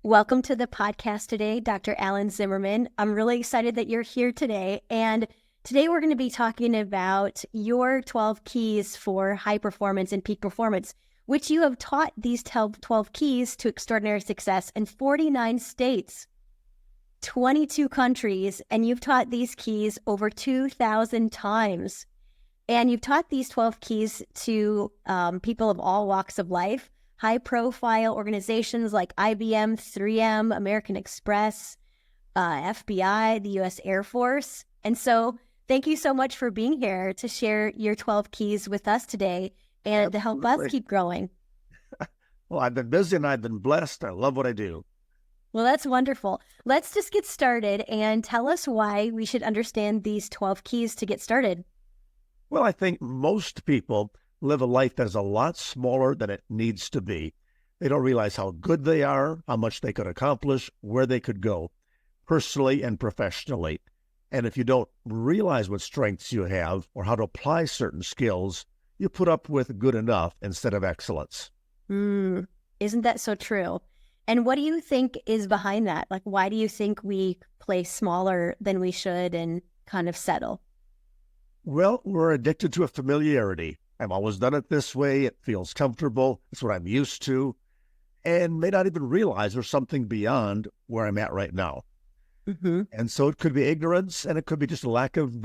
Welcome to the podcast today, Dr. Alan Zimmerman. I'm really excited that you're here today. And today we're going to be talking about your 12 keys for high performance and peak performance, which you have taught these 12 keys to extraordinary success in 49 states, 22 countries, and you've taught these keys over 2,000 times. And you've taught these 12 keys to people of all walks of life, high-profile organizations like IBM, 3M, American Express, FBI, the U.S. Air Force. And so thank you so much for being here to share your 12 keys with us today and to help us keep growing. Well, I've been busy and I've been blessed. I love what I do. Well, that's wonderful. Let's just get started and tell us why we should understand these 12 keys to get started. Well, I think most people live a life that is a lot smaller than it needs to be. They don't realize how good they are, how much they could accomplish, where they could go, personally and professionally. And if you don't realize what strengths you have or how to apply certain skills, you put up with good enough instead of excellence. Isn't that so true? And what do you think is behind that? Like, why do you think we play smaller than we should and kind of settle? Well, we're addicted to a familiarity. I've always done it this way. It feels comfortable. It's what I'm used to, and may not even realize there's something beyond where I'm at right now. And so it could be ignorance, and it could be just a lack of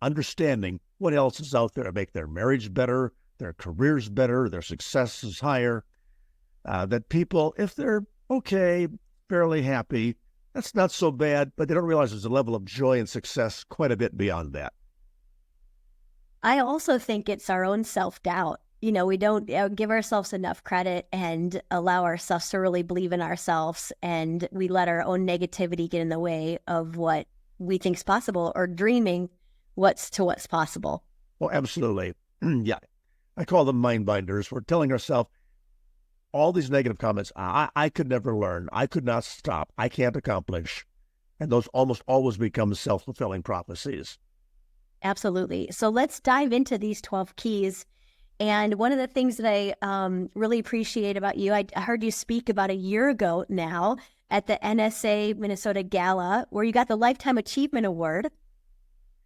understanding what else is out there to make their marriage better, their careers better, their success is higher. That people, if they're okay, fairly happy, that's not so bad, but they don't realize there's a level of joy and success quite a bit beyond that. I also think it's our own self-doubt. You know, we don't give ourselves enough credit and allow ourselves to really believe in ourselves. And we let our own negativity get in the way of what we think is possible or dreaming what's possible. Well, absolutely. Yeah. I call them mind binders. We're telling ourselves all these negative comments. I could never learn. I could not stop. I can't accomplish. And those almost always become self-fulfilling prophecies. Absolutely. So let's dive into these 12 keys. And one of the things that I really appreciate about you, I heard you speak about a year ago now at the NSA Minnesota Gala, where you got the Lifetime Achievement Award.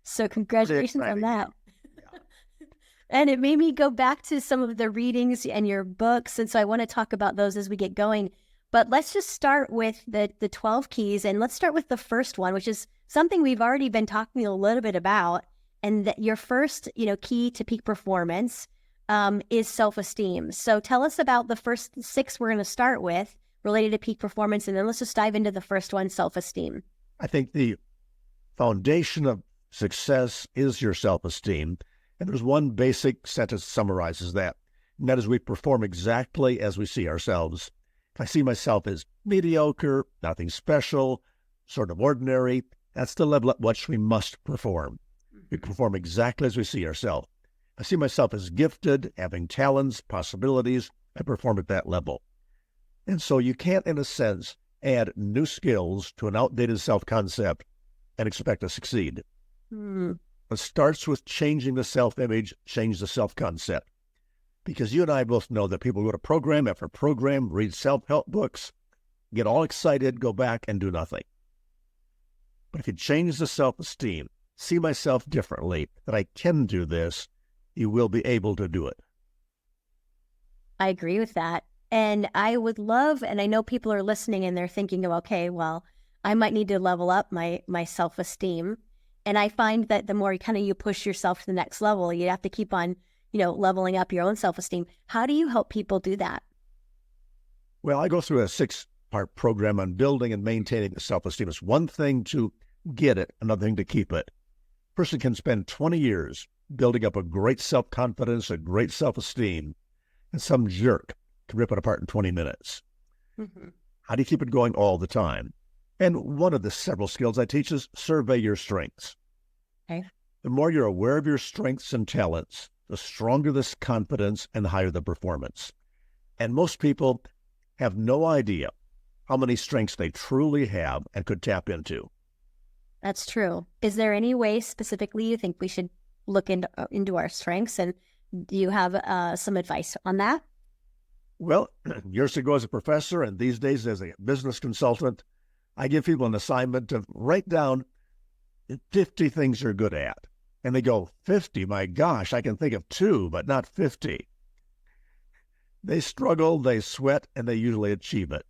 So congratulations on that. Yeah. And it made me go back to some of the readings and your books. And so I want to talk about those as we get going. But let's just start with the 12 keys. And let's start with the first one, which is something we've already been talking a little bit about. And that your first, key to peak performance is self-esteem. So tell us about the first 6 we're going to start with related to peak performance, and then let's just dive into the first one, self-esteem. I think the foundation of success is your self-esteem. And there's one basic sentence that summarizes that, and that is we perform exactly as we see ourselves. If I see myself as mediocre, nothing special, sort of ordinary, that's the level at which we must perform. We perform exactly as we see ourselves. I see myself as gifted, having talents, possibilities. I perform at that level. And so you can't, in a sense, add new skills to an outdated self-concept and expect to succeed. It starts with changing the self-image, change the self-concept. Because you and I both know that people go to program after program, read self-help books, get all excited, go back and do nothing. But if you change the self-esteem, see myself differently, that I can do this, you will be able to do it. I agree with that. And I would love, and I know people are listening and they're thinking, okay, well, I might need to level up my self-esteem. And I find that the more you push yourself to the next level, you have to keep on, leveling up your own self-esteem. How do you help people do that? Well, I go through a 6-part program on building and maintaining the self-esteem. It's one thing to get it, another thing to keep it. Person can spend 20 years building up a great self-confidence, a great self-esteem, and some jerk can rip it apart in 20 minutes. How do you keep it going all the time? And one of the several skills I teach is survey your strengths. Okay. The more you're aware of your strengths and talents, the stronger this confidence and the higher the performance. And most people have no idea how many strengths they truly have and could tap into. That's true. Is there any way specifically you think we should look into our strengths? And do you have some advice on that? Well, years ago as a professor and these days as a business consultant, I give people an assignment to write down 50 things you're good at. And they go, 50? My gosh, I can think of 2, but not 50. They struggle, they sweat, and they usually achieve it.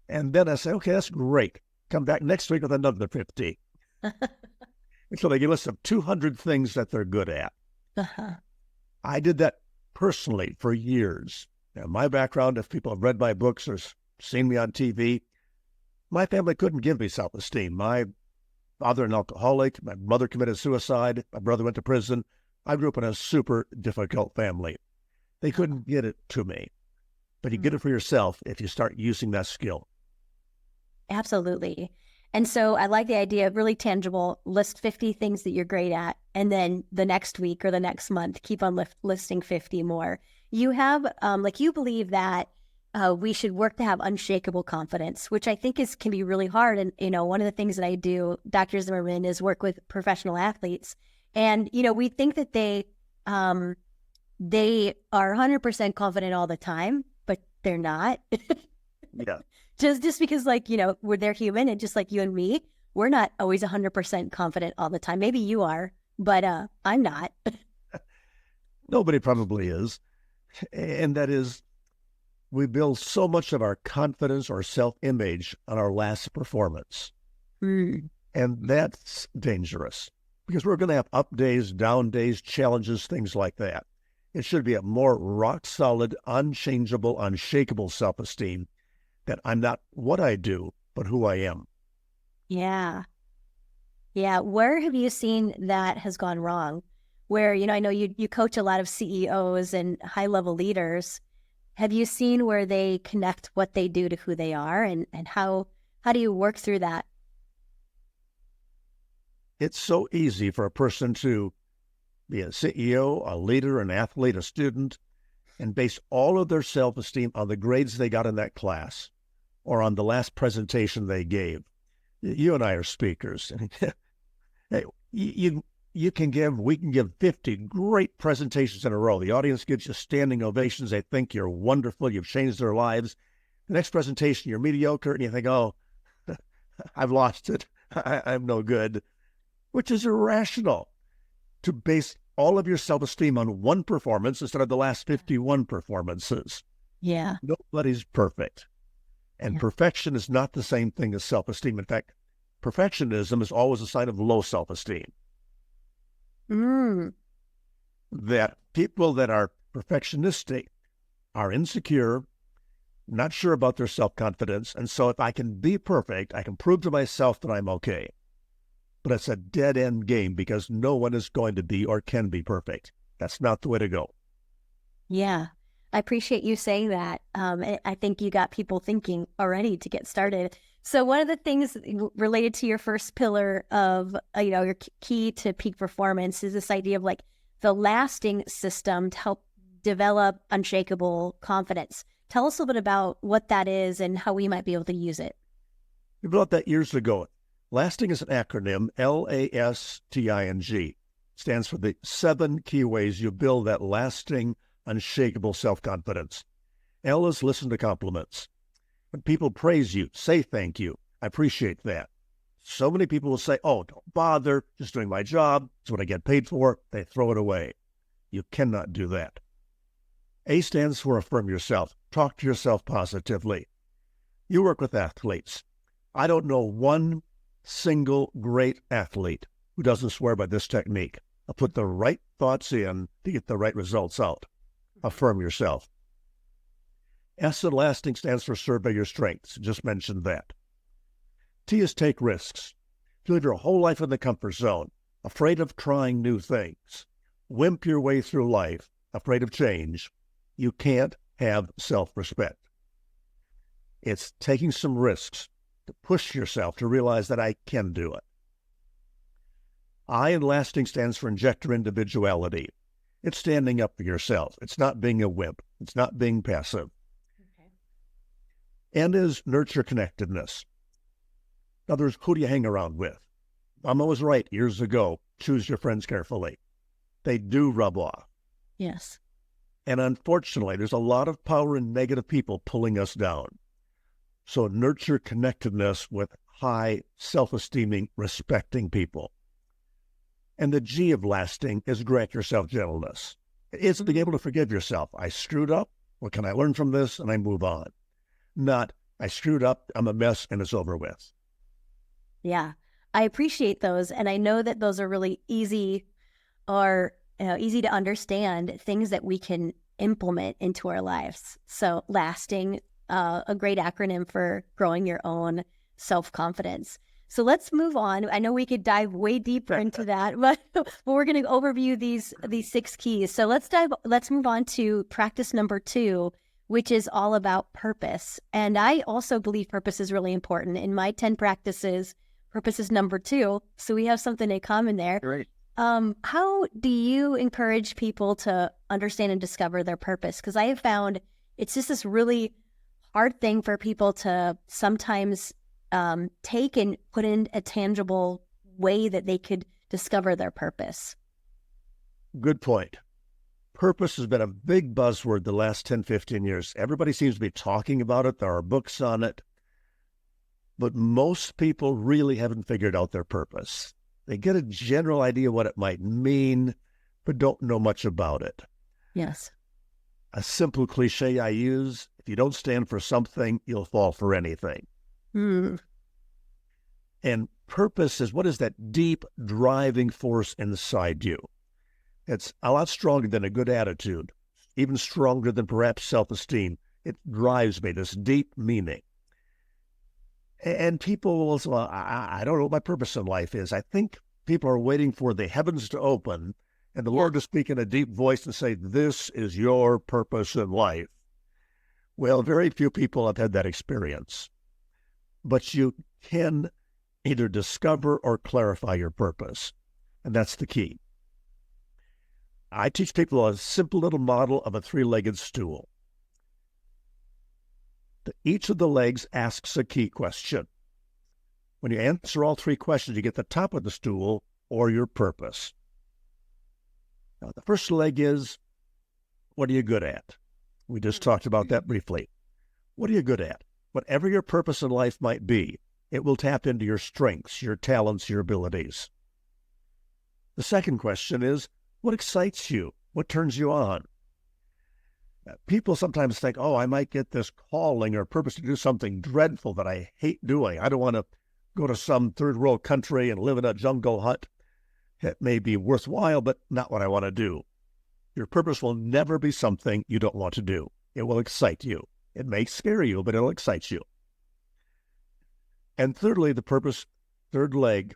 And then I say, okay, that's great. Come back next week with another 50. And so they give us 200 things that they're good at. Uh-huh. I did that personally for years. Now, my background, if people have read my books or seen me on TV, my family couldn't give me self-esteem. My father, an alcoholic, my mother committed suicide, my brother went to prison. I grew up in a super difficult family. They couldn't get it to me. But you get it for yourself if you start using that skill. Absolutely. And so I like the idea of really tangible, list 50 things that you're great at. And then the next week or the next month, keep on listing 50 more. You have, you believe that we should work to have unshakable confidence, which I think can be really hard. And, one of the things that I do, Dr. Zimmerman, is work with professional athletes. And, we think that they are 100% confident all the time, but they're not. Yeah. Just because, they're human, and just like you and me, we're not always 100% confident all the time. Maybe you are, but I'm not. Nobody probably is. And that is, we build so much of our confidence or self-image on our last performance. Mm. And that's dangerous because we're going to have up days, down days, challenges, things like that. It should be a more rock-solid, unchangeable, unshakable self-esteem that I'm not what I do, but who I am. Yeah. Yeah. Where have you seen that has gone wrong? Where, I know you coach a lot of CEOs and high-level leaders. Have you seen where they connect what they do to who they are, and how do you work through that? It's so easy for a person to be a CEO, a leader, an athlete, a student, and base all of their self-esteem on the grades they got in that class or on the last presentation they gave. You and I are speakers. Hey, we can give 50 great presentations in a row. The audience gives you standing ovations. They think you're wonderful. You've changed their lives. The next presentation, you're mediocre, and you think, oh, I've lost it. I'm no good, which is irrational to base all of your self-esteem on one performance instead of the last 51 performances. Yeah. Nobody's perfect. And perfection is not the same thing as self-esteem. In fact, perfectionism is always a sign of low self-esteem. Mm. That people that are perfectionistic are insecure, not sure about their self-confidence. And so if I can be perfect, I can prove to myself that I'm okay. But it's a dead-end game because no one is going to be or can be perfect. That's not the way to go. Yeah. I appreciate you saying that. I think you got people thinking already to get started. So one of the things related to your first pillar of, your key to peak performance is this idea of the lasting system to help develop unshakable confidence. Tell us a little bit about what that is and how we might be able to use it. We built that years ago. LASTING is an acronym, LASTING. Stands for the 7 key ways you build that lasting, unshakable self-confidence. L is listen to compliments. When people praise you, say thank you. I appreciate that. So many people will say, oh, don't bother, just doing my job. It's what I get paid for. They throw it away. You cannot do that. A stands for affirm yourself. Talk to yourself positively. You work with athletes. I don't know one single great athlete who doesn't swear by this technique. I'll put the right thoughts in to get the right results out. Affirm yourself. S in lasting stands for survey your strengths. Just mentioned that. T is take risks. If you live your whole life in the comfort zone, afraid of trying new things, wimp your way through life, afraid of change, you can't have self-respect. It's taking some risks to push yourself to realize that I can do it. I in lasting stands for inject your individuality. It's standing up for yourself. It's not being a wimp. It's not being passive. Okay. N is nurture connectedness. In other words, who do you hang around with? Mama was right years ago. Choose your friends carefully. They do rub off. Yes. And unfortunately, there's a lot of power in negative people pulling us down. So nurture connectedness with high, self-esteeming, respecting people. And the G of lasting is grant yourself gentleness. It's being able to forgive yourself. I screwed up. What can I learn from this? And I move on. Not, I screwed up, I'm a mess, and it's over with. Yeah, I appreciate those. And I know that those are really easy or easy to understand things that we can implement into our lives. So lasting, a great acronym for growing your own self-confidence. So let's move on. I know we could dive way deeper into that, but we're going to overview these 6 keys. So let's move on to practice number 2, which is all about purpose. And I also believe purpose is really important. In my 10 practices, purpose is number 2. So we have something in common there. Great. How do you encourage people to understand and discover their purpose? Because I have found it's just this really hard thing for people to sometimes take and put in a tangible way that they could discover their purpose. Good point. Purpose has been a big buzzword the last 10, 15 years. Everybody seems to be talking about it. There are books on it. But most people really haven't figured out their purpose. They get a general idea what it might mean, but don't know much about it. Yes. A simple cliche I use, if you don't stand for something, you'll fall for anything. And purpose is, what is that deep driving force inside you? It's a lot stronger than a good attitude, even stronger than perhaps self-esteem. It drives me, this deep meaning. And people will say, well, I don't know what my purpose in life is. I think people are waiting for the heavens to open and the Lord to speak in a deep voice and say, this is your purpose in life. Well, very few people have had that experience. But you can either discover or clarify your purpose. And that's the key. I teach people a simple little model of a 3-legged stool. Each of the legs asks a key question. When you answer all 3 questions, you get the top of the stool or your purpose. Now, the first leg is, what are you good at? We just talked about that briefly. What are you good at? Whatever your purpose in life might be, it will tap into your strengths, your talents, your abilities. The second question is, what excites you? What turns you on? People sometimes think, oh, I might get this calling or purpose to do something dreadful that I hate doing. I don't want to go to some third world country and live in a jungle hut. It may be worthwhile, but not what I want to do. Your purpose will never be something you don't want to do. It will excite you. It may scare you, but it'll excite you. And thirdly, the purpose, third leg,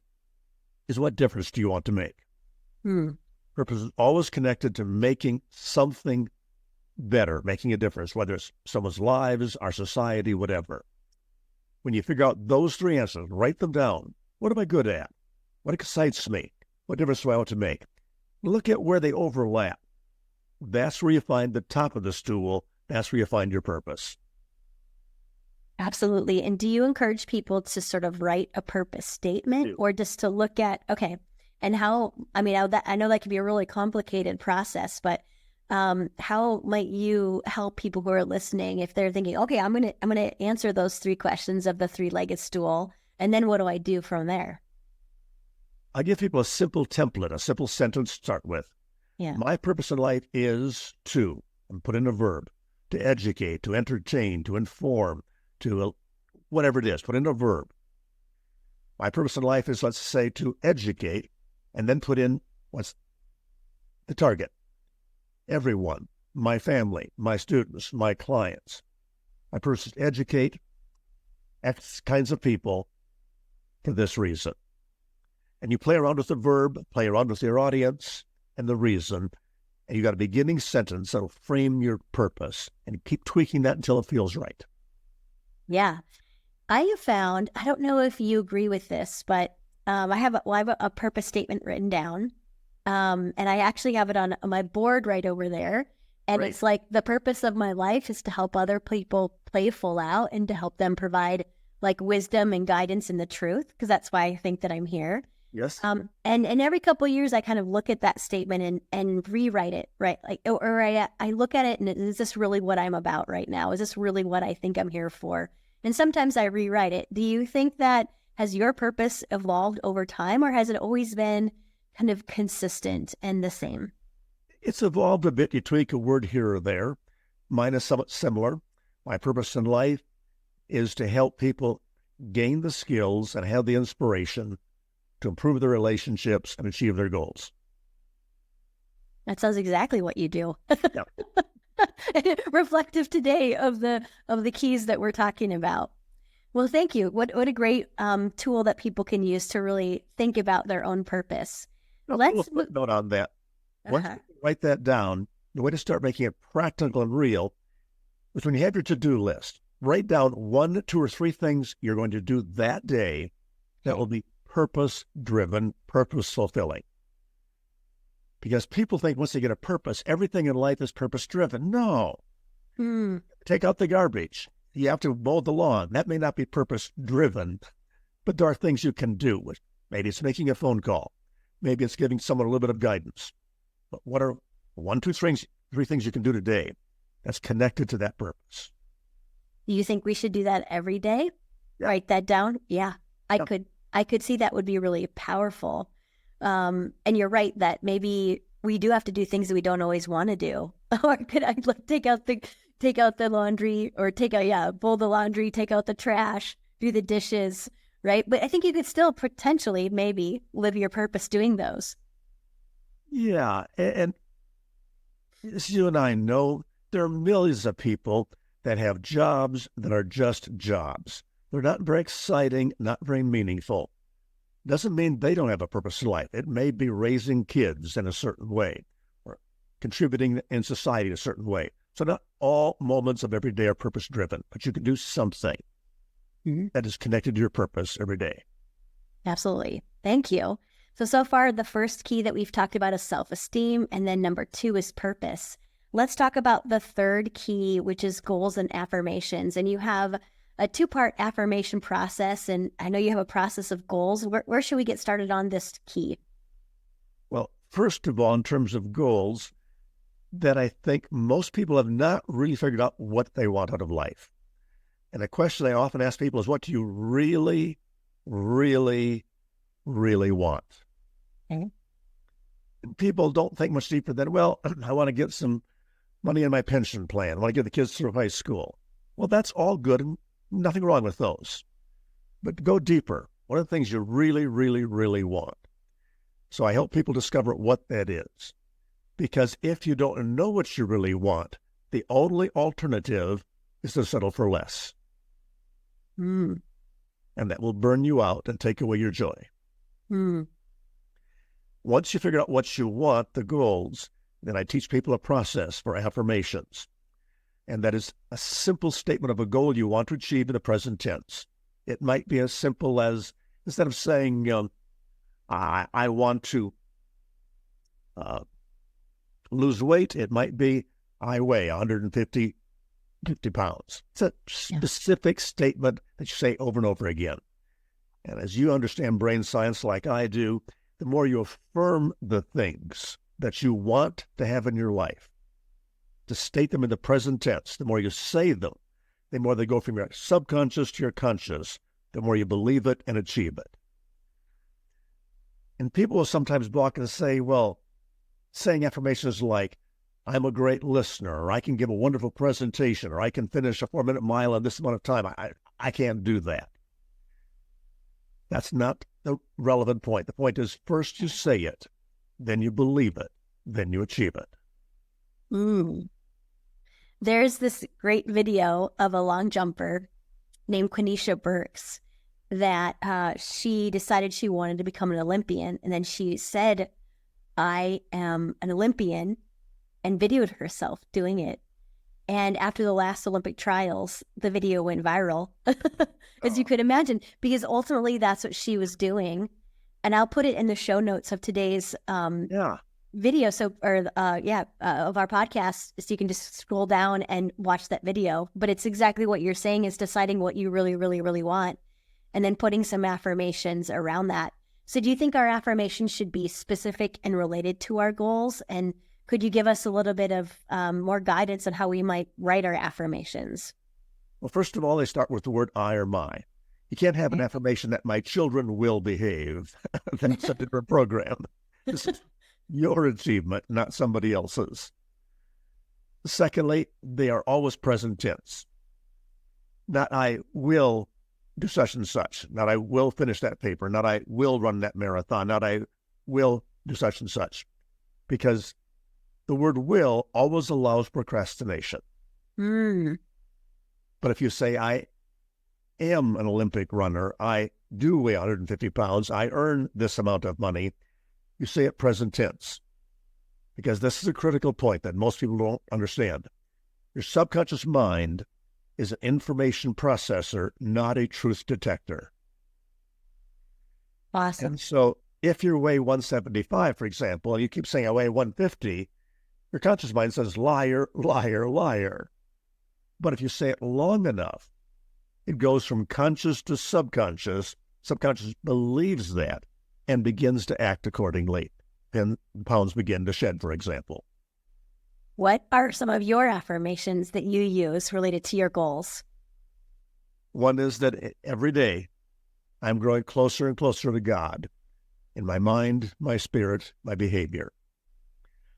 is what difference do you want to make? Purpose is always connected to making something better, making a difference, whether it's someone's lives, our society, whatever. When you figure out those 3 answers, write them down. What am I good at? What excites me? What difference do I want to make? Look at where they overlap. That's where you find the top of the stool. That's where you find your purpose. Absolutely. And do you encourage people to sort of write a purpose statement or just to look at, okay, and how, I mean, I know that can be a really complicated process, but how might you help people who are listening if they're thinking, okay, I'm gonna answer those 3 questions of the 3-legged stool, and then what do I do from there? I give people a simple template, a simple sentence to start with. Yeah. My purpose in life is to, and put in a verb, to educate, to entertain, to inform, to whatever it is, put in a verb. My purpose in life is, let's say, to educate, and then put in what's the target. Everyone, my family, my students, my clients. My purpose is to educate X kinds of people for this reason. And you play around with the verb, play around with your audience and the reason, and you got a beginning sentence that'll frame your purpose, and keep tweaking that until it feels right. Yeah. I have found, I don't know if you agree with this, but I have a purpose statement written down. And I actually have it on my board right over there. And Great. It's like, the purpose of my life is to help other people play full out and to help them provide like wisdom and guidance and the truth, because that's why I think that I'm here. Yes. And every couple of years, I kind of look at that statement and rewrite it, right? Like, or I look at it and is this really what I'm about right now? Is this really what I think I'm here for? And sometimes I rewrite it. Do you think that has your purpose evolved over time, or has it always been kind of consistent and the same? It's evolved a bit. You tweak a word here or there. Mine is somewhat similar. My purpose in life is to help people gain the skills and have the inspiration to improve their relationships and achieve their goals. That sounds exactly what you do. Yeah. Reflective today of the keys that we're talking about. Well, thank you. What a great tool that people can use to really think about their own purpose. A Let's little footnote on that. Once you write that down, the way to start making it practical and real is when you have your to-do list, write down 1, 2, or 3 things you're going to do that day that will be purpose-driven, purpose-fulfilling. Because people think once they get a purpose, everything in life is purpose-driven. No. Take out the garbage. You have to mow the lawn. That may not be purpose-driven, but there are things you can do. Maybe it's making a phone call. Maybe it's giving someone a little bit of guidance. But what are 1, 2, 3 things you can do today that's connected to that purpose? Do you think we should do that every day? Yeah. Write that down? Yeah, I could see that would be really powerful. And you're right that maybe we do have to do things that we don't always want to do. Or could I take out the laundry, or fold the laundry, take out the trash, do the dishes, right? But I think you could still potentially maybe live your purpose doing those. Yeah, and as you and I know, there are millions of people that have jobs that are just jobs. They're not very exciting, not very meaningful. Doesn't mean they don't have a purpose in life. It may be raising kids in a certain way or contributing in society in a certain way. So not all moments of every day are purpose-driven, but you can do something that is connected to your purpose every day. Absolutely. Thank you. So far, the first key that we've talked about is self-esteem, and then number 2 is purpose. Let's talk about the third key, which is goals and affirmations. And you have a 2-part affirmation process, and I know you have a process of goals. Where should we get started on this key? Well, first of all, in terms of goals, that I think most people have not really figured out what they want out of life. And a question I often ask people is, what do you really, really, really want? Okay. People don't think much deeper than, well, I want to get some money in my pension plan. I want to get the kids through high school. Well, that's all good and nothing wrong with those. But go deeper. What are the things you really, really, really want? So I help people discover what that is. Because if you don't know what you really want, the only alternative is to settle for less. And that will burn you out and take away your joy. Once you figure out what you want, the goals, then I teach people a process for affirmations. And that is a simple statement of a goal you want to achieve in the present tense. It might be as simple as, instead of saying, I want to lose weight, it might be, I weigh 150 pounds. It's a specific statement that you say over and over again. And as you understand brain science like I do, the more you affirm the things that you want to have in your life, to state them in the present tense, the more you say them, the more they go from your subconscious to your conscious, the more you believe it and achieve it. And people will sometimes balk and say, well, saying affirmations like, I'm a great listener, or I can give a wonderful presentation, or I can finish a 4-minute mile in this amount of time. I can't do that. That's not the relevant point. The point is, first you say it, then you believe it, then you achieve it. There's this great video of a long jumper named Quenisha Burks that she decided she wanted to become an Olympian. And then she said, I am an Olympian, and videoed herself doing it. And after the last Olympic trials, the video went viral, as you could imagine, because ultimately that's what she was doing. And I'll put it in the show notes of today's video. So, of our podcast, so you can just scroll down and watch that video. But it's exactly what you're saying, is deciding what you really, really, really want, and then putting some affirmations around that. So do you think our affirmations should be specific and related to our goals? And could you give us a little bit of more guidance on how we might write our affirmations? Well, first of all, they start with the word I or my. You can't have an Okay. affirmation that my children will behave. That's a different program. This is your achievement, not somebody else's. Secondly, they are always present tense. Not I will do such and such, not I will finish that paper, not I will run that marathon, not I will do such and such. Because the word will always allows procrastination. Mm. But if you say I am an Olympic runner, I do weigh 150 pounds, I earn this amount of money, you say it present tense. Because this is a critical point that most people don't understand. Your subconscious mind is an information processor, not a truth detector. Awesome. And so if you weigh 175, for example, and you keep saying I weigh 150, your conscious mind says liar, liar, liar. But if you say it long enough, it goes from conscious to subconscious. Subconscious believes that and begins to act accordingly. And pounds begin to shed, for example. What are some of your affirmations that you use related to your goals? One is that every day I'm growing closer and closer to God in my mind, my spirit, my behavior.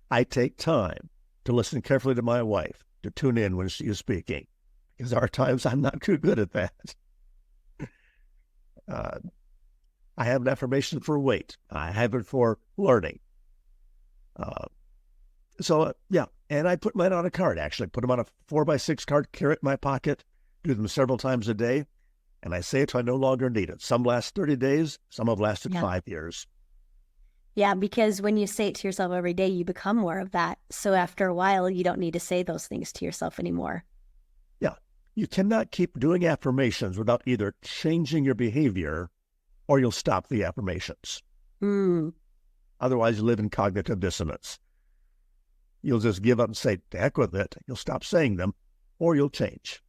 I take time to listen carefully to my wife, to tune in when she is speaking, because there are times I'm not too good at that. I have an affirmation for weight. I have it for learning. Yeah, and I put mine on a card, actually. Put them on a 4x6 card, carry it in my pocket, do them several times a day, and I say it till I no longer need it. Some last 30 days, some have lasted 5 years. Yeah, because when you say it to yourself every day, you become more of that. So after a while, you don't need to say those things to yourself anymore. Yeah, you cannot keep doing affirmations without either changing your behavior or you'll stop the affirmations. Mm. Otherwise, you live in cognitive dissonance. You'll just give up and say, to heck with it. You'll stop saying them, or you'll change.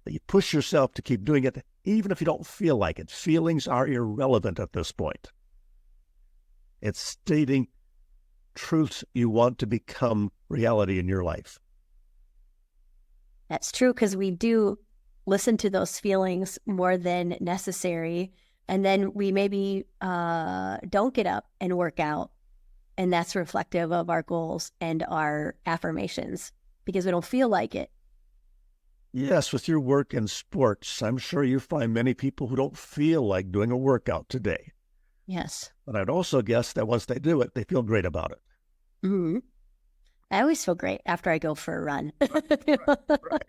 But you push yourself to keep doing it, even if you don't feel like it. Feelings are irrelevant at this point. It's stating truths you want to become reality in your life. That's true, because we do listen to those feelings more than necessary. And then we maybe don't get up and work out. And that's reflective of our goals and our affirmations because we don't feel like it. Yes, with your work in sports, I'm sure you find many people who don't feel like doing a workout today. Yes. But I'd also guess that once they do it, they feel great about it. Mm-hmm. I always feel great after I go for a run. Right.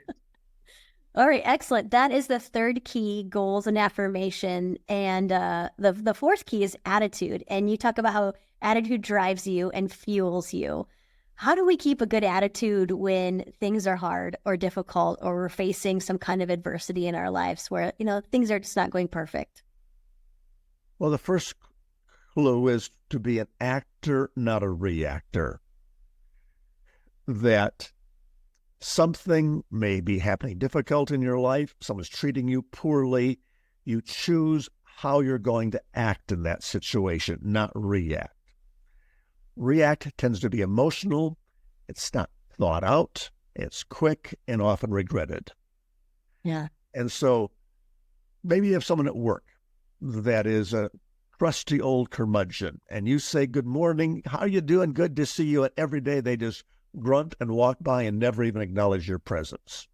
All right, excellent. That is the third key, goals and affirmation. And the fourth key is attitude. And you talk about how attitude drives you and fuels you. How do we keep a good attitude when things are hard or difficult or we're facing some kind of adversity in our lives where, things are just not going perfect? Well, the first clue is to be an actor, not a reactor. That something may be happening difficult in your life, someone's treating you poorly. You choose how you're going to act in that situation, not react. React tends to be emotional. It's not thought out. It's quick and often regretted. Yeah. And so maybe you have someone at work that is a crusty old curmudgeon, and you say, good morning, how are you doing? Good to see you. And every day they just grunt and walk by and never even acknowledge your presence.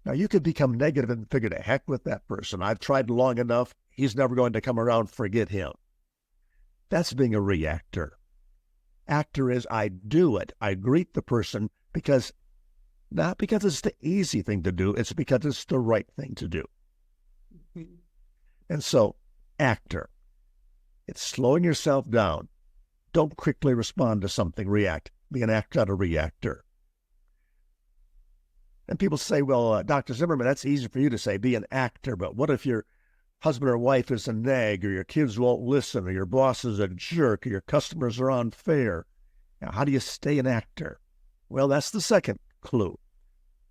Now, you could become negative and figure, to heck with that person. I've tried long enough. He's never going to come around. Forget him. That's being a reactor. Actor is I do it. I greet the person not because it's the easy thing to do. It's because it's the right thing to do. Mm-hmm. And so, actor. It's slowing yourself down. Don't quickly respond to something, react. Be an actor, not a reactor. And people say, well, Dr. Zimmerman, that's easy for you to say, be an actor, but what if your husband or wife is a nag, or your kids won't listen, or your boss is a jerk, or your customers are unfair? Now, how do you stay an actor? Well, that's the second clue,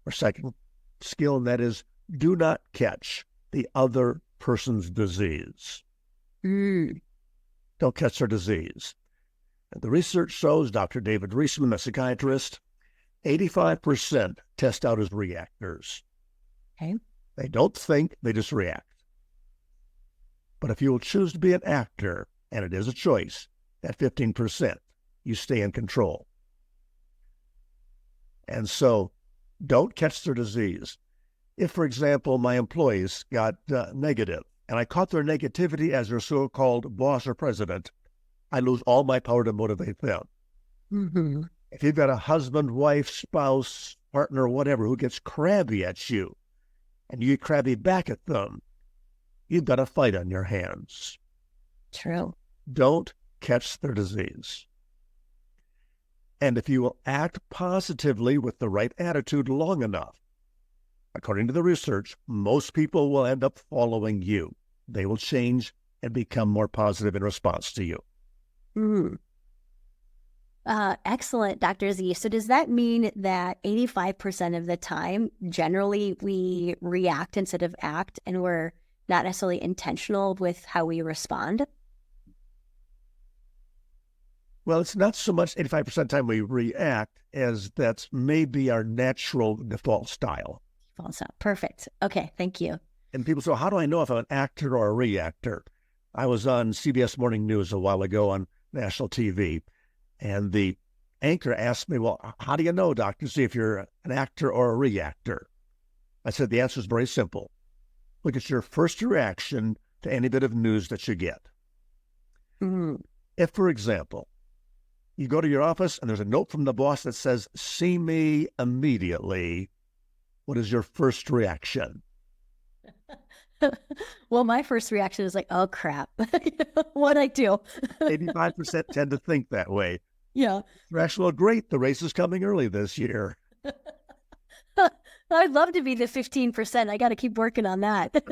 or second skill, and that is do not catch the other person's disease. Mm. Don't catch their disease. And the research shows, Dr. David Reisman, a psychiatrist, 85% test out as reactors. Okay. They don't think, they just react. But if you will choose to be an actor, and it is a choice, at 15%, you stay in control. And so don't catch their disease. If, for example, my employees got negative, and I caught their negativity as their so-called boss or president, I lose all my power to motivate them. Mm-hmm. If you've got a husband, wife, spouse, partner, whatever, who gets crabby at you, and you get crabby back at them, you've got a fight on your hands. True. Don't catch their disease. And if you will act positively with the right attitude long enough, according to the research, most people will end up following you. They will change and become more positive in response to you. Mm. Excellent, Dr. Z. So does that mean that 85% of the time, generally, we react instead of act, and we're not necessarily intentional with how we respond? Well, it's not so much 85% of the time we react as that's maybe our natural default style. False out. Perfect. Okay, thank you. And people say, how do I know if I'm an actor or a reactor? I was on CBS Morning News a while ago on national TV, and the anchor asked me, well, how do you know, Dr. Z, if you're an actor or a reactor? I said, the answer is very simple. Look at your first reaction to any bit of news that you get. Mm-hmm. If, for example, you go to your office and there's a note from the boss that says, see me immediately, what is your first reaction? Well, my first reaction is like, oh, crap. What'd I do? 85% tend to think that way. Yeah. Reaction, well, great, the race is coming early this year. I'd love to be the 15%. I got to keep working on that.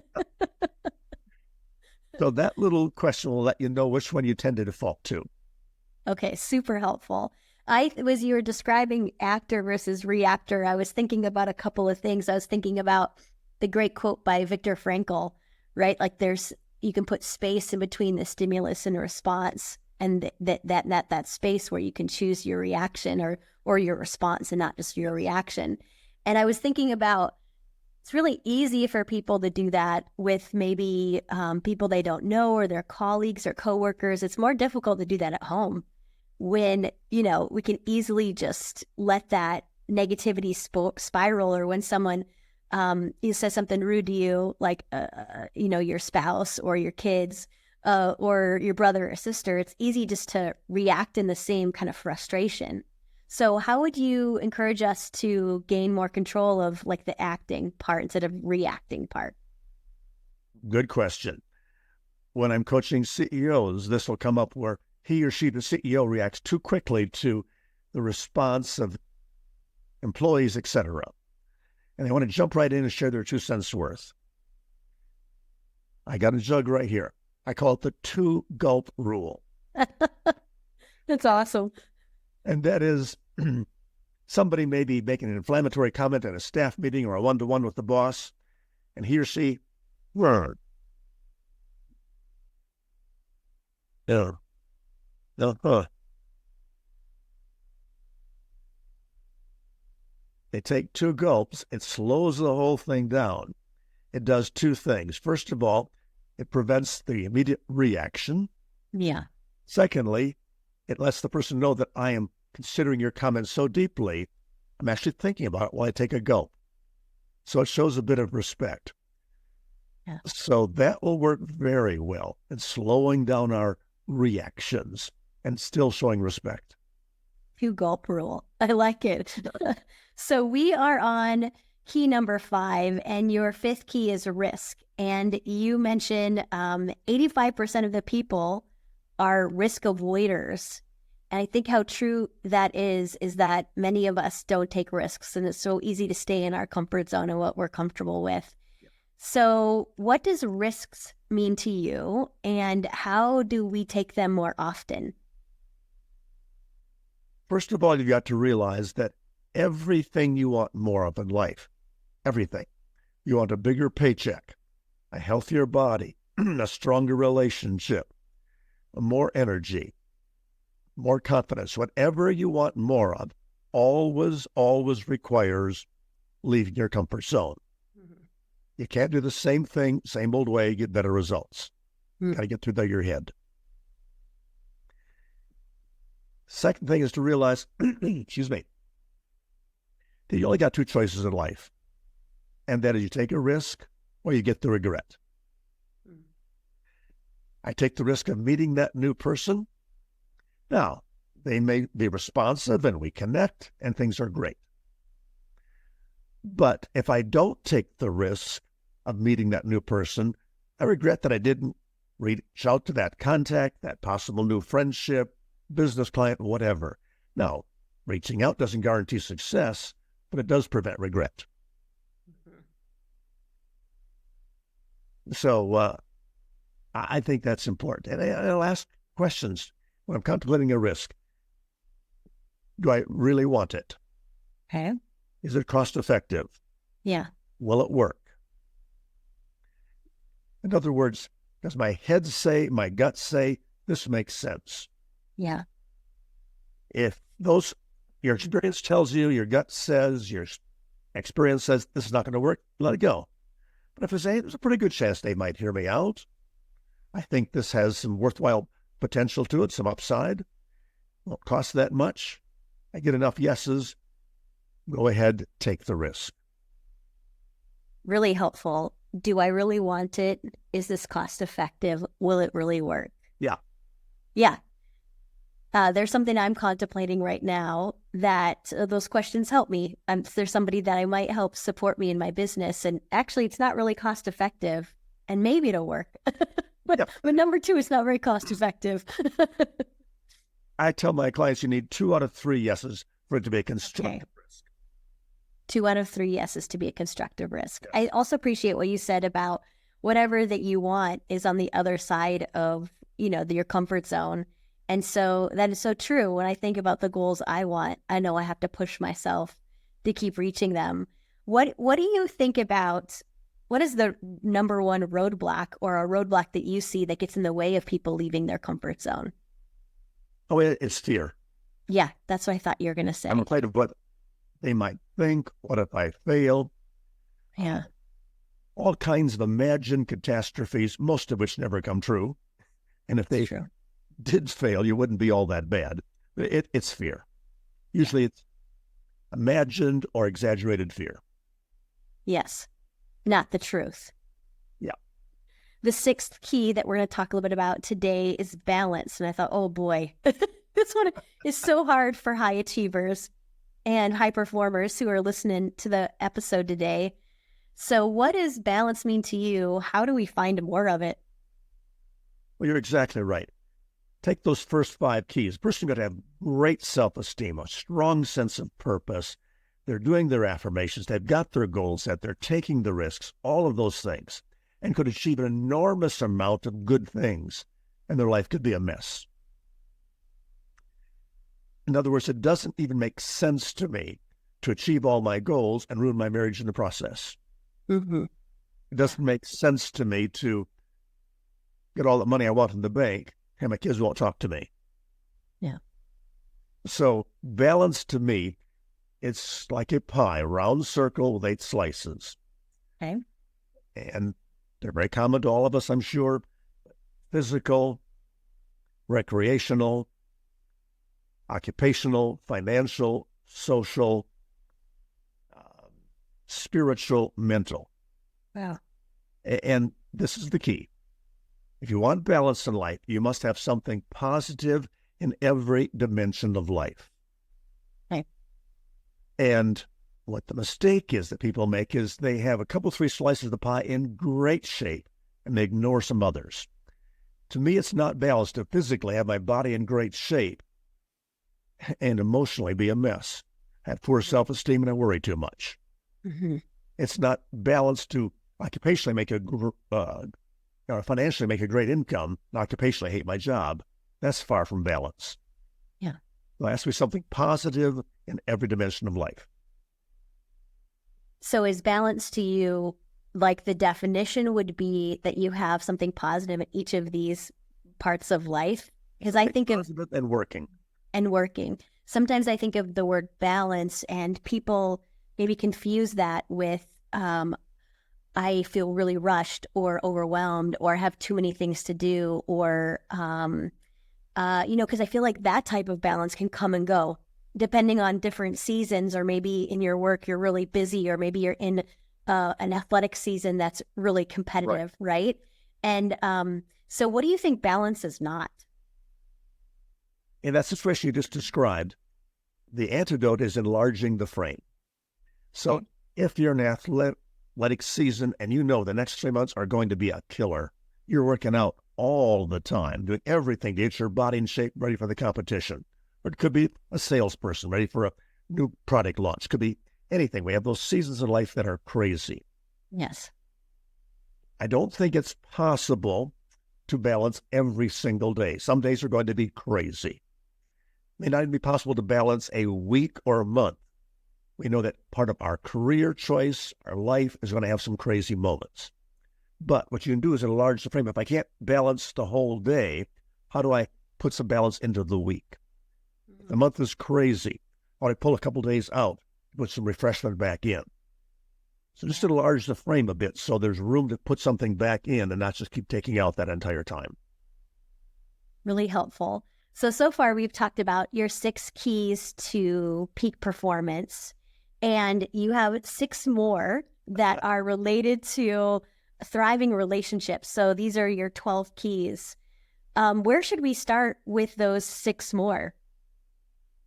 So that little question will let you know which one you tend to default to. Okay, super helpful. As you were describing actor versus reactor, I was thinking about a couple of things. I was thinking about the great quote by Viktor Frankl, right? Like you can put space in between the stimulus and response, and that space where you can choose your reaction or your response and not just your reaction. And I was thinking about, it's really easy for people to do that with maybe people they don't know or their colleagues or coworkers. It's more difficult to do that at home when, we can easily just let that negativity spiral, or when someone says something rude to you, like, your spouse or your kids or your brother or sister. It's easy just to react in the same kind of frustration. So how would you encourage us to gain more control of like the acting part instead of reacting part? Good question. When I'm coaching CEOs, this will come up where he or she, the CEO, reacts too quickly to the response of employees, etc. And they want to jump right in and share their 2 cents worth. I got a jug right here. I call it the 2-gulp rule. That's awesome. And that is, somebody may be making an inflammatory comment at a staff meeting or a one-to-one with the boss, and he or she, They take 2 gulps. It slows the whole thing down. It does 2 things. First of all, it prevents the immediate reaction. Yeah. Secondly, it lets the person know that I am considering your comment so deeply, I'm actually thinking about it while I take a gulp. So it shows a bit of respect. Yeah. So that will work very well in slowing down our reactions and still showing respect. 2-gulp rule. I like it. So we are on key number 5, and your 5th key is risk. And you mentioned 85% of the people are risk avoiders. And I think how true that is that many of us don't take risks, and it's so easy to stay in our comfort zone and what we're comfortable with. Yeah. So what does risks mean to you, and how do we take them more often? First of all, you've got to realize that everything you want more of in life, everything. You want a bigger paycheck, a healthier body, a stronger relationship, more energy, more confidence, whatever you want more of, always requires leaving your comfort zone. Mm-hmm. You can't do the same thing, same old way, get better results. Mm-hmm. Got to get through your head. Second thing is to realize, excuse me, that you only got two choices in life. And that is you take a risk or you get the regret. Mm-hmm. I take the risk of meeting that new person. Now, they may be responsive and we connect and things are great. But if I don't take the risk of meeting that new person, I regret that I didn't reach out to that contact, that possible new friendship, business client, whatever. Now, reaching out doesn't guarantee success, but it does prevent regret. Mm-hmm. So I think that's important. And I'll ask questions when I'm contemplating a risk. Do I really want it? Okay. Is it cost effective? Yeah. Will it work? In other words, does my head say, my gut say, this makes sense? Yeah. If your experience tells you, your gut says, your experience says this is not going to work, let it go. But if I say there's a pretty good chance they might hear me out, I think this has some worthwhile potential to it, some upside, won't cost that much, I get enough yeses, go ahead, take the risk. Really helpful. Do I really want it? Is this cost effective? Will it really work? Yeah. Yeah. There's something I'm contemplating right now that those questions help me. There's somebody that I might help support me in my business. And actually, it's not really cost effective. And maybe it'll work. But number two, it's not very cost effective. I tell my clients you need 2 out of 3 yeses for it to be a constructive risk. 2 out of 3 yeses to be a constructive risk. Yes. I also appreciate what you said about whatever that you want is on the other side of, your comfort zone. And so that is so true. When I think about the goals I want, I know I have to push myself to keep reaching them. What do you think about, what is the number one roadblock or a roadblock that you see that gets in the way of people leaving their comfort zone? Oh, it's fear. Yeah, that's what I thought you were going to say. I'm afraid of what they might think. What if I fail? Yeah. All kinds of imagined catastrophes, most of which never come true. And if they did fail, you wouldn't be all that bad. It's fear. Usually it's imagined or exaggerated fear. Yes. Not the truth. Yeah. The 6th key that we're going to talk a little bit about today is balance. And I thought, oh boy, this one is so hard for high achievers and high performers who are listening to the episode today. So what does balance mean to you? How do we find more of it? Well, you're exactly right. Take those first 5 keys. A person got to have great self-esteem, a strong sense of purpose. They're doing their affirmations. They've got their goals set. They're taking the risks, all of those things, and could achieve an enormous amount of good things, and their life could be a mess. In other words, it doesn't even make sense to me to achieve all my goals and ruin my marriage in the process. Mm-hmm. It doesn't make sense to me to get all the money I want in the bank and my kids won't talk to me. Yeah. So balance to me, it's like a pie, round circle with 8 slices. Okay. And they're very common to all of us, I'm sure. Physical, recreational, occupational, financial, social, spiritual, mental. Wow. And this is the key. If you want balance in life, you must have something positive in every dimension of life. Okay. And what the mistake is that people make is they have a couple, 3 slices of the pie in great shape, and they ignore some others. To me, it's not balanced to physically have my body in great shape and emotionally be a mess, have poor self-esteem, and I worry too much. Mm-hmm. It's not balanced to occupationally make or financially make a great income, and occupationally hate my job. That's far from balance. Yeah. There has to be something positive in every dimension of life. So is balance to you like the definition would be that you have something positive in each of these parts of life. Because I think of Positive and working. and working. Sometimes I think of the word balance, and people maybe confuse that with I feel really rushed or overwhelmed or have too many things to do, or because I feel like that type of balance can come and go depending on different seasons, or maybe in your work you're really busy, or maybe you're in an athletic season that's really competitive, right? And so what do you think balance is not? In that situation you just described, the antidote is enlarging the frame. So if you're in an athletic season and you know the next 3 months are going to be a killer, you're working out all the time, doing everything to get your body in shape, ready for the competition. Or it could be a salesperson ready for a new product launch. It could be anything. We have those seasons in life that are crazy. Yes. I don't think it's possible to balance every single day. Some days are going to be crazy. It may not even be possible to balance a week or a month. We know that part of our career choice, our life, is going to have some crazy moments. But what you can do is enlarge the frame. If I can't balance the whole day, how do I put some balance into the week? If the month is crazy, how do I pull a couple days out, put some refreshment back in? So just enlarge the frame a bit so there's room to put something back in and not just keep taking out that entire time. Really helpful. So far we've talked about your 6 keys to peak performance, and you have 6 more that are related to thriving relationships. So these are your 12 keys. Where should we start with those 6 more?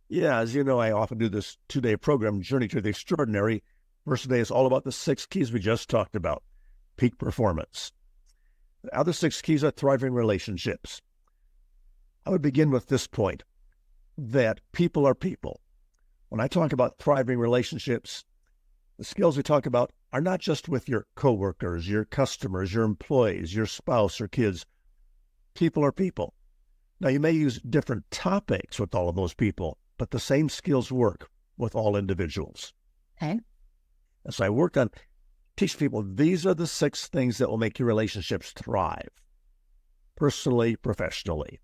Yeah, as you know, I often do this 2-day program, Journey to the Extraordinary. First day is all about the 6 keys we just talked about, peak performance. The other 6 keys are thriving relationships. I would begin with this point, that people are people. When I talk about thriving relationships, the skills we talk about are not just with your coworkers, your customers, your employees, your spouse or kids. People are people. Now, you may use different topics with all of those people, but the same skills work with all individuals. Okay. And so I worked on teach people these are the 6 things that will make your relationships thrive, personally, professionally.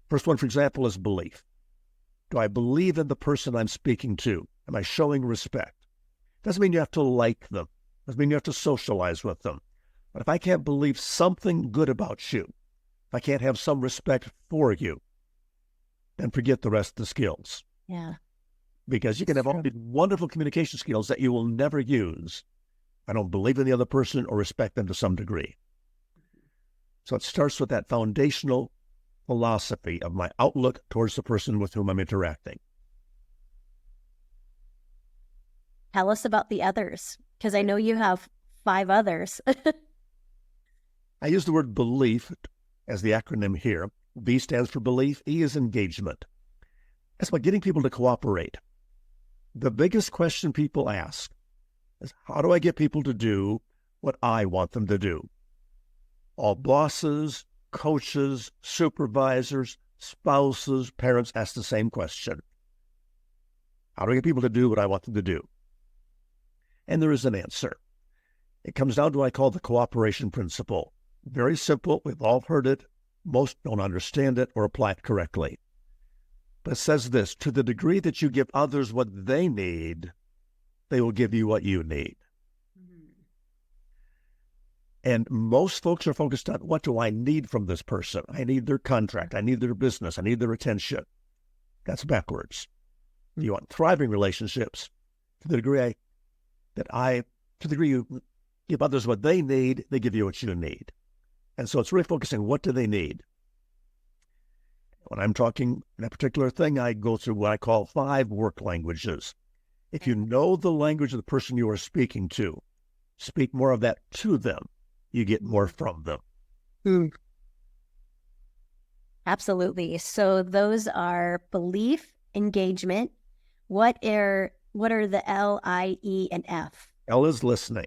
First one, for example, is belief. Do I believe in the person I'm speaking to? Am I showing respect? Doesn't mean you have to like them. Doesn't mean you have to socialize with them. But if I can't believe something good about you, if I can't have some respect for you, then forget the rest of the skills. Yeah. Because you can have all these wonderful communication skills that you will never use. I don't believe in the other person or respect them to some degree. So it starts with that foundational philosophy of my outlook towards the person with whom I'm interacting. Tell us about the others, because I know you have 5 others. I use the word belief as the acronym here. B stands for belief. E is engagement. That's about getting people to cooperate. The biggest question people ask is, how do I get people to do what I want them to do? All bosses, coaches, supervisors, spouses, parents ask the same question. How do I get people to do what I want them to do? And there is an answer. It comes down to what I call the cooperation principle. Very simple. We've all heard it. Most don't understand it or apply it correctly. But it says this: to the degree that you give others what they need, they will give you what you need. And most folks are focused on, what do I need from this person? I need their contract. I need their business. I need their attention. That's backwards. You want thriving relationships. To the degree you give others what they need, they give you what you need. And so it's really focusing, what do they need? When I'm talking in a particular thing, I go through what I call 5 work languages. If you know the language of the person you are speaking to, speak more of that to them. You get more from them. Absolutely. So those are belief, engagement. What are the L, I, E, and F? L is listening.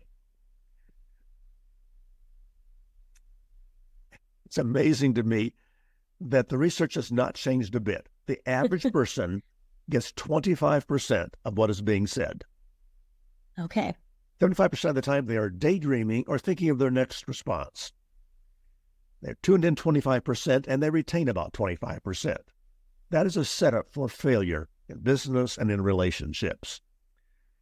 It's amazing to me that the research has not changed a bit. The average person gets 25% of what is being said. Okay. 75% of the time, they are daydreaming or thinking of their next response. They're tuned in 25%, and they retain about 25%. That is a setup for failure in business and in relationships.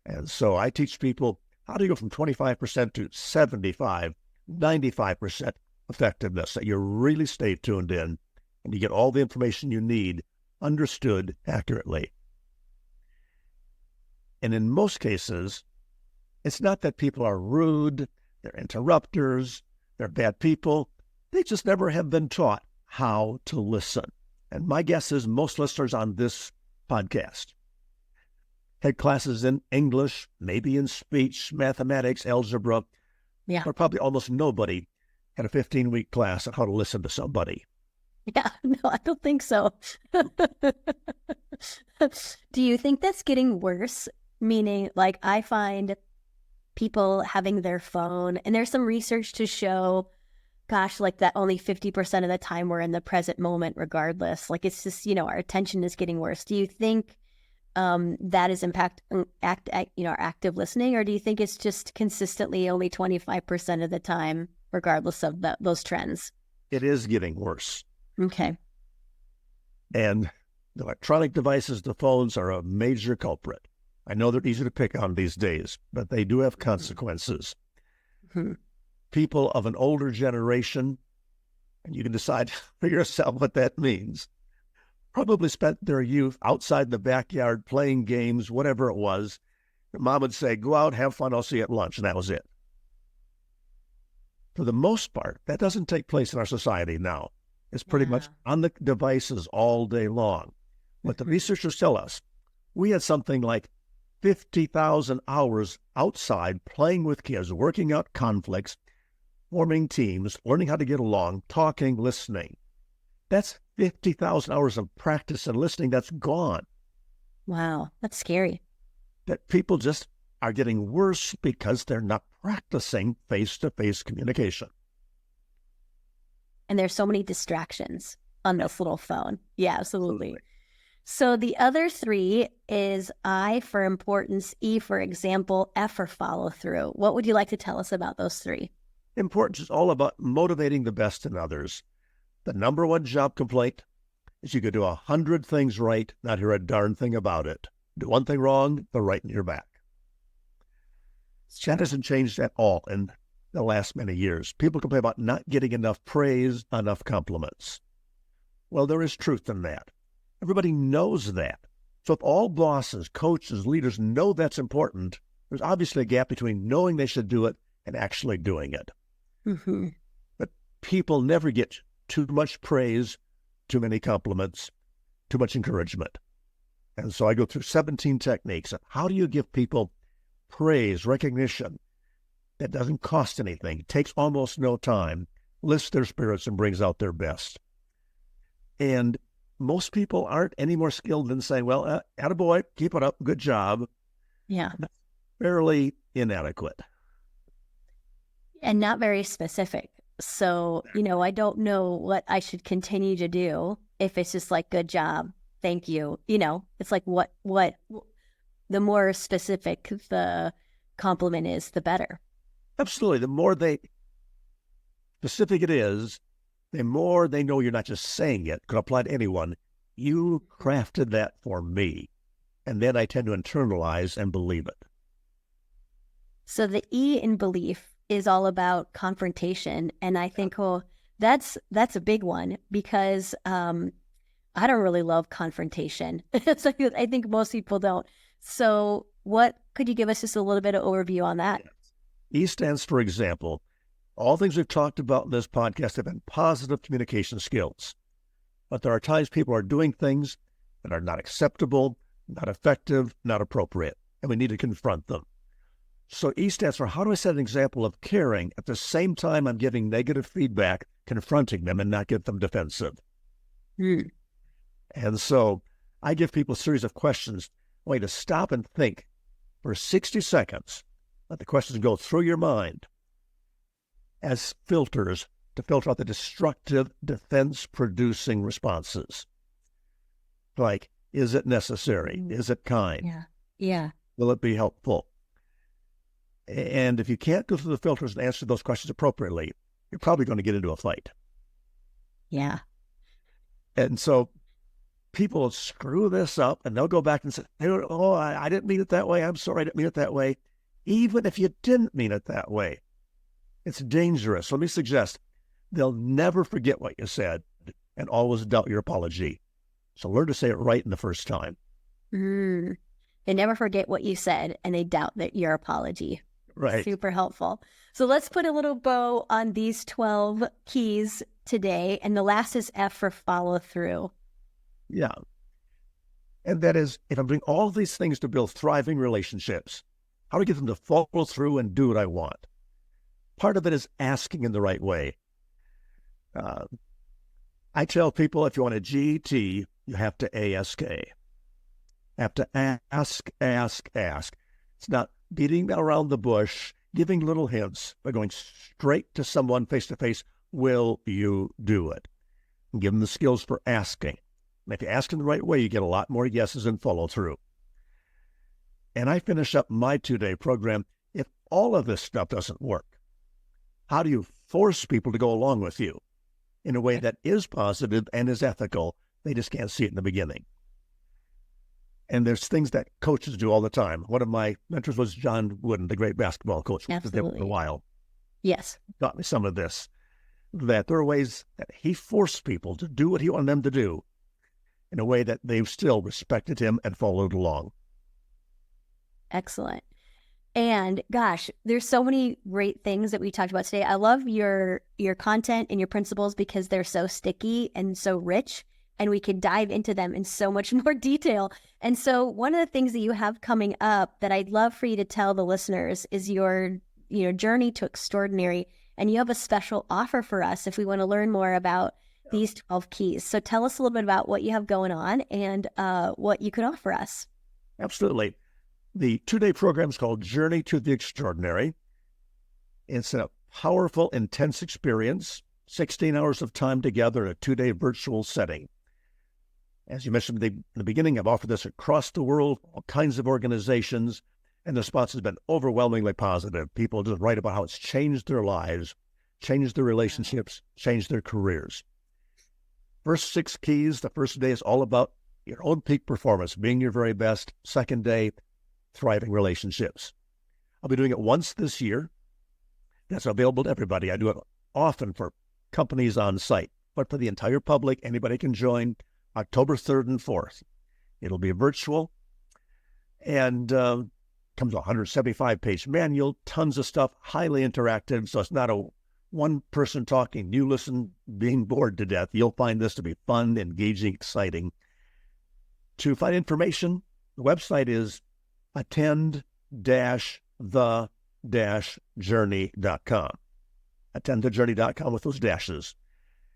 And so I teach people how to go from 25% to 75, 95% effectiveness, that you really stay tuned in and you get all the information you need understood accurately. And in most cases, it's not that people are rude, they're interrupters, they're bad people. They just never have been taught how to listen. And my guess is most listeners on this podcast had classes in English, maybe in speech, mathematics, algebra, but probably almost nobody had a 15-week class on how to listen to somebody. Yeah, no, I don't think so. Do you think that's getting worse? Meaning, like, I find people having their phone, and there's some research to show, gosh, like that only 50% of the time we're in the present moment regardless. Like, it's just, our attention is getting worse. Do you think that is our active listening, or do you think it's just consistently only 25% of the time regardless of those trends? It is getting worse. Okay. And the electronic devices, the phones, are a major culprit. I know they're easy to pick on these days, but they do have consequences. Mm-hmm. People of an older generation, and you can decide for yourself what that means, probably spent their youth outside the backyard playing games, whatever it was. Your mom would say, go out, have fun, I'll see you at lunch, and that was it. For the most part, that doesn't take place in our society now. It's pretty much on the devices all day long. What the researchers tell us, we had something like 50,000 hours outside playing with kids, working out conflicts, forming teams, learning how to get along, talking, listening. That's 50,000 hours of practice and listening that's gone. Wow, that's scary. That people just are getting worse because they're not practicing face-to-face communication. And there's so many distractions on this little phone. Yeah, absolutely. So the other three is I for importance, E for example, F for follow through. What would you like to tell us about those three? Importance is all about motivating the best in others. The number one job complaint is you could do 100 things right, not hear a darn thing about it. Do one thing wrong, they're right in your back. That hasn't changed at all in the last many years. People complain about not getting enough praise, enough compliments. Well, there is truth in that. Everybody knows that. So if all bosses, coaches, leaders know that's important, there's obviously a gap between knowing they should do it and actually doing it. Mm-hmm. But people never get too much praise, too many compliments, too much encouragement. And so I go through 17 techniques. How do you give people praise, recognition that doesn't cost anything, takes almost no time, lifts their spirits and brings out their best? And most people aren't any more skilled than saying, well, attaboy, keep it up, good job. Yeah. That's fairly inadequate. And not very specific. So, I don't know what I should continue to do if it's just like, good job, thank you. It's like what the more specific the compliment is, the better. Absolutely. The more specific it is, the more they know you're not just saying it, could apply to anyone. You crafted that for me. And then I tend to internalize and believe it. So the E in belief is all about confrontation. And I think, that's a big one because I don't really love confrontation. It's like, I think most people don't. So what could you give us just a little bit of overview on that? E stands for example. All things we've talked about in this podcast have been positive communication skills. But there are times people are doing things that are not acceptable, not effective, not appropriate, and we need to confront them. So E stands for how do I set an example of caring at the same time I'm giving negative feedback, confronting them and not get them defensive. And so I give people a series of questions. I want you to stop and think for 60 seconds. Let the questions go through your mind as filters to filter out the destructive, defense-producing responses. Like, is it necessary? Is it kind? Yeah. Will it be helpful? And if you can't go through the filters and answer those questions appropriately, you're probably going to get into a fight. Yeah. And so people screw this up and they'll go back and say, oh, I didn't mean it that way. I'm sorry, I didn't mean it that way. Even if you didn't mean it that way, it's dangerous. Let me suggest they'll never forget what you said and always doubt your apology. So learn to say it right in the first time. They never forget what you said and they doubt that your apology. Right. Super helpful. So let's put a little bow on these 12 keys today. And the last is F for follow through. Yeah. And that is, if I'm doing all these things to build thriving relationships, how do I get them to follow through and do what I want? Part of it is asking in the right way. I tell people if you want a GET, you have to ASK. Have to ask. It's not beating around the bush, giving little hints, but going straight to someone face to face. Will you do it? And give them the skills for asking. And if you ask in the right way, you get a lot more yeses and follow through. And I finish up my 2-day program. If all of this stuff doesn't work, how do you force people to go along with you in a way that is positive and is ethical? They just can't see it in the beginning. And there's things that coaches do all the time. One of my mentors was John Wooden, the great basketball coach. Absolutely. For a while. Yes. Taught me some of this, that there are ways that he forced people to do what he wanted them to do in a way that they still respected him and followed along. Excellent. And gosh, there's so many great things that we talked about today. I love your content and your principles because they're so sticky and so rich, and we could dive into them in so much more detail. And so one of the things that you have coming up that I'd love for you to tell the listeners is your journey to extraordinary. And you have a special offer for us if we want to learn more about these 12 keys. So tell us a little bit about what you have going on and what you could offer us. Absolutely. The 2-day program is called Journey to the Extraordinary. It's a powerful, intense experience, 16 hours of time together in a 2-day virtual setting. As you mentioned in the beginning, I've offered this across the world, all kinds of organizations, and the response has been overwhelmingly positive. People just write about how it's changed their lives, changed their relationships, changed their careers. First 6 keys, the first day is all about your own peak performance, being your very best. Second day, thriving relationships. I'll be doing it once this year. That's available to everybody. I do it often for companies on site, but for the entire public, anybody can join October 3rd and 4th. It'll be virtual and comes with a 175-page manual, tons of stuff, highly interactive. So it's not a one person talking, you listen, being bored to death. You'll find this to be fun, engaging, exciting. To find information, the website is attend-the-journey.com. Attend-the-journey.com with those dashes.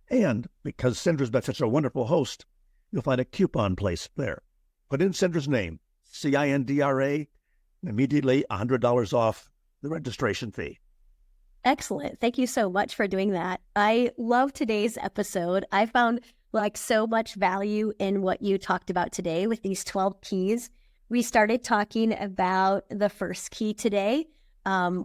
And because Cindra's been such a wonderful host, you'll find a coupon place there. Put in Cindra's name, Cindra, and immediately $100 off the registration fee. Excellent. Thank you so much for doing that. I love today's episode. I found so much value in what you talked about today with these 12 keys. We started talking about the first key today,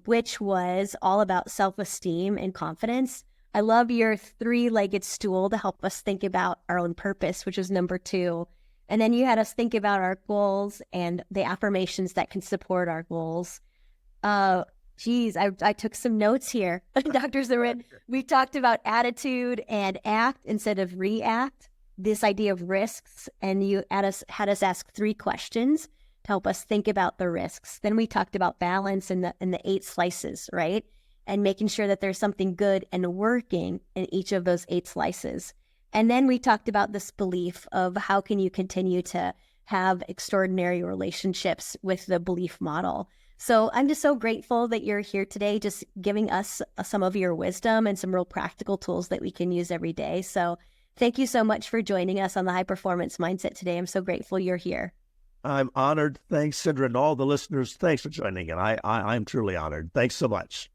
which was all about self-esteem and confidence. I love your 3-legged stool to help us think about our own purpose, which is number 2. And then you had us think about our goals and the affirmations that can support our goals. I took some notes here. Dr. Zarin, we talked about attitude and act instead of react, this idea of risks, and you had us ask 3 questions to help us think about the risks. Then we talked about balance and the 8 slices, right? And making sure that there's something good and working in each of those 8 slices. And then we talked about this belief of how can you continue to have extraordinary relationships with the belief model. So I'm just so grateful that you're here today, just giving us some of your wisdom and some real practical tools that we can use every day. So thank you so much for joining us on the High Performance Mindset today. I'm so grateful you're here. I'm honored. Thanks, Cindra, and all the listeners. Thanks for joining in. I'm truly honored. Thanks so much.